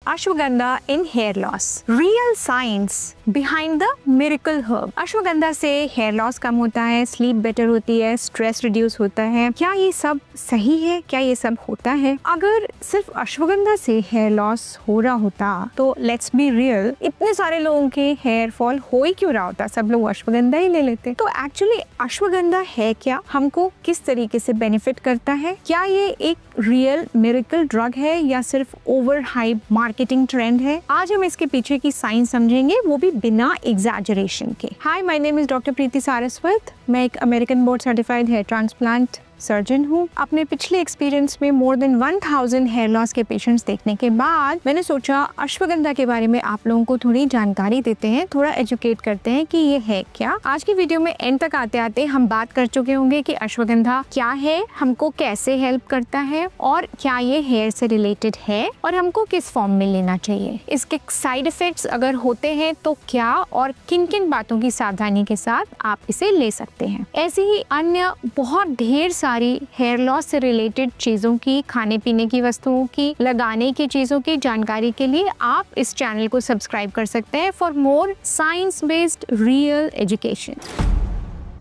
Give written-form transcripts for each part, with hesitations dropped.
Ashwagandha in hair loss, real science behind the miracle herb. Ashwagandha से hair loss कम होता है, sleep better होती है, स्ट्रेस रिड्यूस होता है। क्या ये सब सही है? क्या ये सब होता है? अगर सिर्फ अश्वगंधा से हेयर लॉस हो रहा होता तो लेट्स बी रियल, इतने सारे लोगों के हेयर फॉल हो ही क्यों रहा होता? सब लोग अश्वगंधा ही ले लेते। तो एक्चुअली अश्वगंधा है क्या, हमको किस तरीके से बेनिफिट करता है, क्या ये एक रियल मिरेकल ड्रग है या सिर्फ ओवर हाइप मार्केटिंग ट्रेंड है? आज हम इसके पीछे की साइंस समझेंगे, वो भी बिना एग्जैजरेशन के। Hi, my name is doctor Preeti Saraswat. मैं एक American board certified hair transplant surgeon हूँ। अपने पिछले एक्सपीरियंस में मोर देन 1000 हेयर लॉस के पेशेंट्स देखने के बाद मैंने सोचा अश्वगंधा के बारे में आप लोगों को थोड़ी जानकारी देते हैं, थोड़ा एजुकेट करते हैं कि ये है क्या। आज की वीडियो में एंड तक आते आते हम बात कर चुके होंगे कि अश्वगंधा क्या है, हमको कैसे हेल्प करता है और क्या ये हेयर से रिलेटेड है और हमको किस फॉर्म में लेना चाहिए। इसके साइड इफेक्ट्स अगर होते हैं तो क्या और किन किन बातों की सावधानी के साथ आप इसे ले सकते हैं। ऐसी ही अन्य बहुत ढेर सारी हेयर लॉस से रिलेटेड चीजों की, खाने पीने की वस्तुओं की, लगाने की चीजों की जानकारी के लिए आप इस चैनल को सब्सक्राइब कर सकते हैं for more science based real education.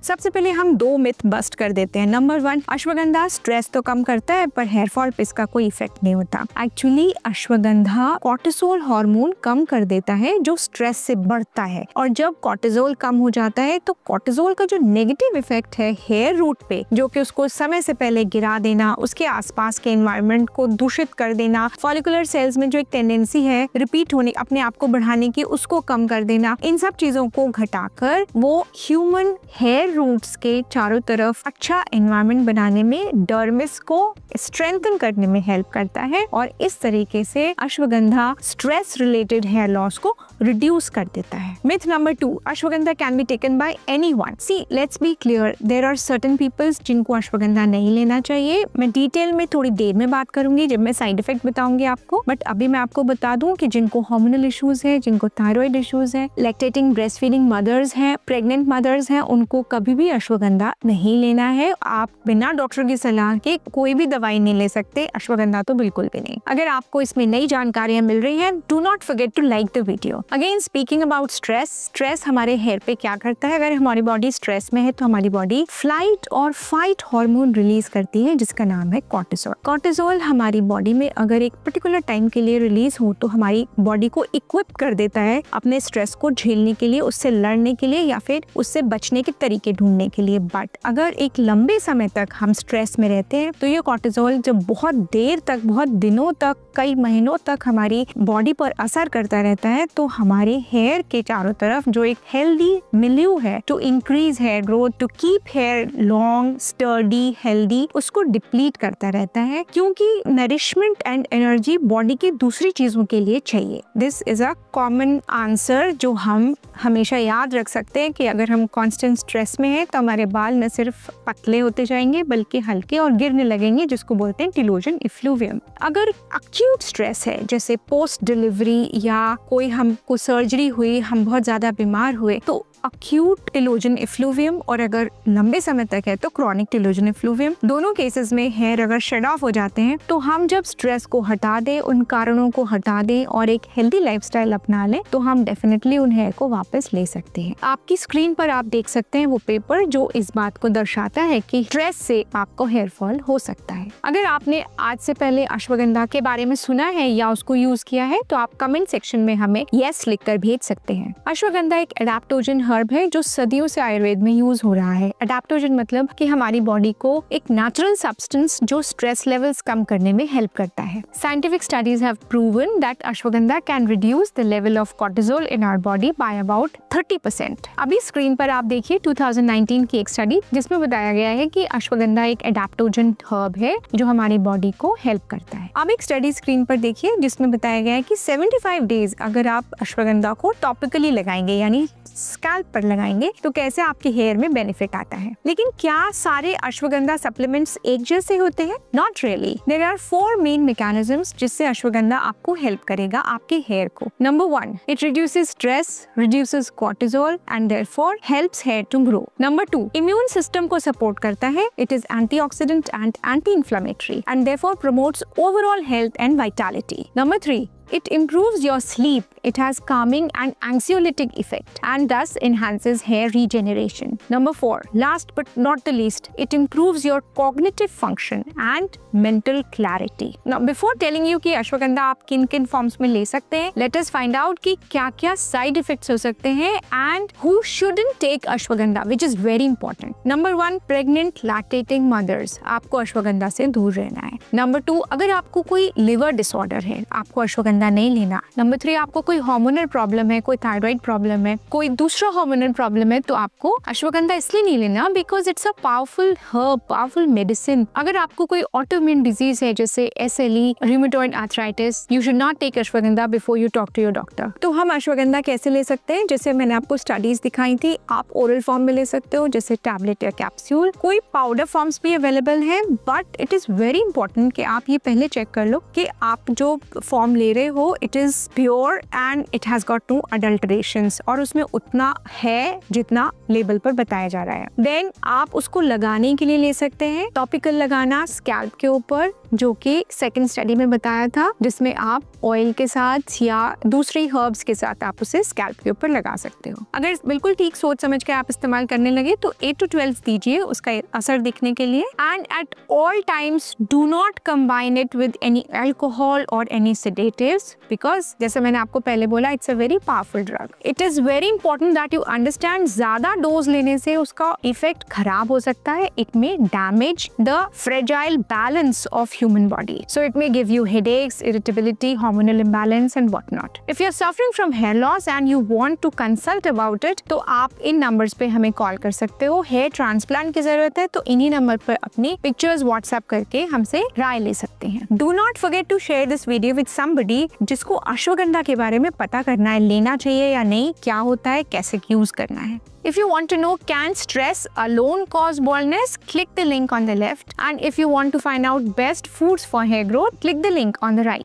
सबसे पहले हम दो मिथ बस्ट कर देते हैं। नंबर 1, अश्वगंधा स्ट्रेस तो कम करता है पर हेयर फॉल पे इसका कोई इफेक्ट नहीं होता। एक्चुअली अश्वगंधा कॉर्टिसोल हार्मोन कम कर देता है जो स्ट्रेस से बढ़ता है, और जब कॉर्टिसोल कम हो जाता है तो कॉर्टिसोल का जो नेगेटिव इफेक्ट है हेयर रूट पे, जो कि उसको समय से पहले गिरा देना, उसके आसपास के एनवायरनमेंट को दूषित कर देना, फॉलिकुलर सेल्स में जो एक टेंडेंसी है रिपीट होने, अपने आप को बढ़ाने की, उसको कम कर देना, इन सब चीजों को घटाकर वो ह्यूमन हेयर रूट्स के चारों तरफ अच्छा एनवायरनमेंट बनाने में, डर्मिस को स्ट्रेंथन करने में हेल्प करता है, और इस तरीके से ashwagandha stress related hair loss को रिड्यूस कर देता है। Myth number 2, ashwagandha can be taken by anyone. See, let's be clear, there are certain peoples जिनको अश्वगंधा नहीं लेना चाहिए। मैं डिटेल में थोड़ी देर में बात करूंगी जब मैं साइड इफेक्ट बताऊंगी आपको, बट अभी मैं आपको बता दूं कि जिनको हार्मोनल इश्यूज है, जिनको थायराइड इश्यूज है, लैक्टेटिंग ब्रेस्ट फीडिंग मदर्स हैं, प्रेग्नेंट मदर्स हैं, उनको कभी भी अश्वगंधा नहीं लेना है। आप बिना डॉक्टर की सलाह के कोई भी दवाई नहीं ले सकते, अश्वगंधा तो बिल्कुल भी नहीं। अगर आपको इसमें नई जानकारियां मिल रही हैं, do not forget to like the video. Again, speaking about stress, stress हमारे हेयर पे क्या करता है? अगर हमारी बॉडी स्ट्रेस में है तो हमारी बॉडी फ्लाइट और फाइट हार्मोन रिलीज करती है जिसका नाम है कॉर्टिसोल। कॉर्टिसोल हमारी बॉडी में अगर एक पर्टिकुलर टाइम के लिए रिलीज हो तो हमारी बॉडी को इक्विप कर देता है अपने स्ट्रेस को झेलने के लिए, उससे लड़ने के लिए या फिर उससे बचने के तरीके ढूंढने के लिए। बट अगर एक लंबे समय तक हम स्ट्रेस में रहते हैं तो ये कॉर्टिसोल जब बहुत देर तक, बहुत दिनों तक, कई महीनों तक हमारी बॉडी पर असर करता रहता है तो हमारे हेयर के चारों तरफ जो एक हेल्दी मिल्यू है to increase hair growth, to keep hair long, sturdy, healthy, उसको डिप्लीट करता रहता है, क्योंकि नरिशमेंट एंड एनर्जी बॉडी की दूसरी चीजों के लिए चाहिए। This is a common answer जो हम हमेशा याद रख सकते हैं कि अगर हम कॉन्स्टेंट स्ट्रेस में हैं तो हमारे बाल न सिर्फ पतले होते जाएंगे बल्कि हल्के और गिरने लगेंगे, जिसको बोलते हैं टिलोजन इफ्लूवियम। अगर एक्यूट स्ट्रेस है, जैसे पोस्ट डिलीवरी या कोई हमको सर्जरी हुई, हम बहुत ज्यादा बीमार हुए, तो अक्यूट टिलोजन इफ्लूवियम, और अगर लंबे समय तक है तो क्रॉनिक टिलोजन इफ्लूवियम। दोनों केसेस में हेयर अगर शेड ऑफ हो जाते हैं तो हम जब स्ट्रेस को हटा दें, उन कारणों को हटा दें और एक हेल्दी लाइफस्टाइल अपना लें तो हम डेफिनेटली उन हेयर को वापस ले सकते हैं। आपकी स्क्रीन पर आप देख सकते हैं वो पेपर जो इस बात को दर्शाता है कि स्ट्रेस से आपको हेयर फॉल हो सकता है। अगर आपने आज से पहले अश्वगंधा के बारे में सुना है या उसको यूज किया है तो आप कमेंट सेक्शन में हमें यस लिखकर भेज सकते हैं। अश्वगंधा एक एडाप्टोजन हर्ब है जो सदियों से आयुर्वेद में यूज हो रहा है। एडाप्टोजन मतलब कि हमारी बॉडी को एक नेचुरल सब्सटेंस जो स्ट्रेस लेवल्स कम करने में हेल्प करता है। Scientific studies have proven that ashwagandha can reduce the level of cortisol in our body by about 30%। अभी स्क्रीन पर आप देखिए 2019 की एक स्टडी जिसमें बताया गया है कि अश्वगंधा एक एडाप्टोजन हर्ब है जो हमारी बॉडी को हेल्प करता है। अब एक स्टडी स्क्रीन पर देखिए जिसमें बताया गया है कि 75 डेज अगर आप अश्वगंधा को टॉपिकली लगाएंगे, यानी स्कैल्प पर लगाएंगे, तो कैसे आपके हेयर में बेनिफिट आता है। लेकिन क्या सारे अश्वगंधा सप्लीमेंट्स एक जैसे होते हैं? Not really. There are 4 main mechanisms जिससे अश्वगंधा आपको हेल्प करेगा आपके हेयर को। Number 1, it reduces stress, reduces cortisol and therefore helps hair to grow. Number 2, immune system को सपोर्ट करता है। It is antioxidant and anti inflammatory and therefore promotes overall health and vitality. Number 3, It improves your sleep. It has calming and anxiolytic effect and thus enhances hair regeneration. Number 4, last but not the least, it improves your cognitive function and mental clarity. Now before telling you कि अश्वगंधा आप किन forms में ले सकते हैं, let us find out कि क्या side effects हो सकते हैं and who shouldn't take ashwagandha, which is very important. Number 1, pregnant lactating mothers, आपको अश्वगंधा से दूर रहना है. Number 2, अगर आपको कोई लिवर डिसऑर्डर है, आपको अश्वगंधा नहीं लेना. Number 3, आपको कोई हार्मोनल प्रॉब्लम है, कोई थायराइड प्रॉब्लम है, कोई दूसरा हार्मोनल प्रॉब्लम है, तो आपको अश्वगंधा इसलिए नहीं लेना because it's a powerful herb, powerful medicine. अगर आपको कोई ऑटोइम्यून डिजीज है जैसे SLE, rheumatoid arthritis, you should not take ashwagandha before you talk to your doctor. तो हम अश्वगंधा कैसे ले सकते हैं? जैसे मैंने आपको स्टडीज दिखाई थी, आप ओरल फॉर्म में ले सकते हो जैसे टैबलेट या कैप्सूल. कोई पाउडर फॉर्म्स भी अवेलेबल है, but it is very important कि आप ये पहले चेक कर लो कि आप जो फॉर्म ले रहे हो it is pure and it has got no adulterations, और उसमें उतना है जितना लेबल पर बताया जा रहा है. देन आप उसको लगाने के लिए ले सकते हैं टॉपिकल लगाना स्कैल्प के ऊपर, जो कि सेकंड स्टडी में बताया था, जिसमें आप ऑयल के साथ या दूसरी हर्ब्स के साथ आप उसे स्कैल्प के ऊपर लगा सकते हो. अगर बिल्कुल ठीक सोच समझ के आप इस्तेमाल करने लगे तो 8 to 12 दीजिए उसका असर दिखने के लिए. And at all times do not combine it with any alcohol और एनी सेडेटिव्स, बिकॉज जैसे मैंने आपको पहले बोला it's a very powerful drug. It is very important that you understand ज्यादा डोज लेने से उसका इफेक्ट खराब हो सकता है. It may damage the fragile balance of human body. So it may give you headaches, irritability, hormonal imbalance and whatnot. If you're suffering from hair loss and you want to consult about it, तो आप इन numbers पे हमें call कर सकते हो. Hair transplant की जरूरत है तो इन्हीं नंबर पर अपनी पिक्चर्स व्हाट्सएप करके हमसे राय ले सकते हैं. Do not forget to share this video with somebody जिसको अश्वगंधा के बारे में पता करना है, लेना चाहिए या नहीं, क्या होता है, कैसे यूज करना है. If you want to know can stress alone cause baldness, click the link on the left. And if you want to find out best foods for hair growth, click the link on the right.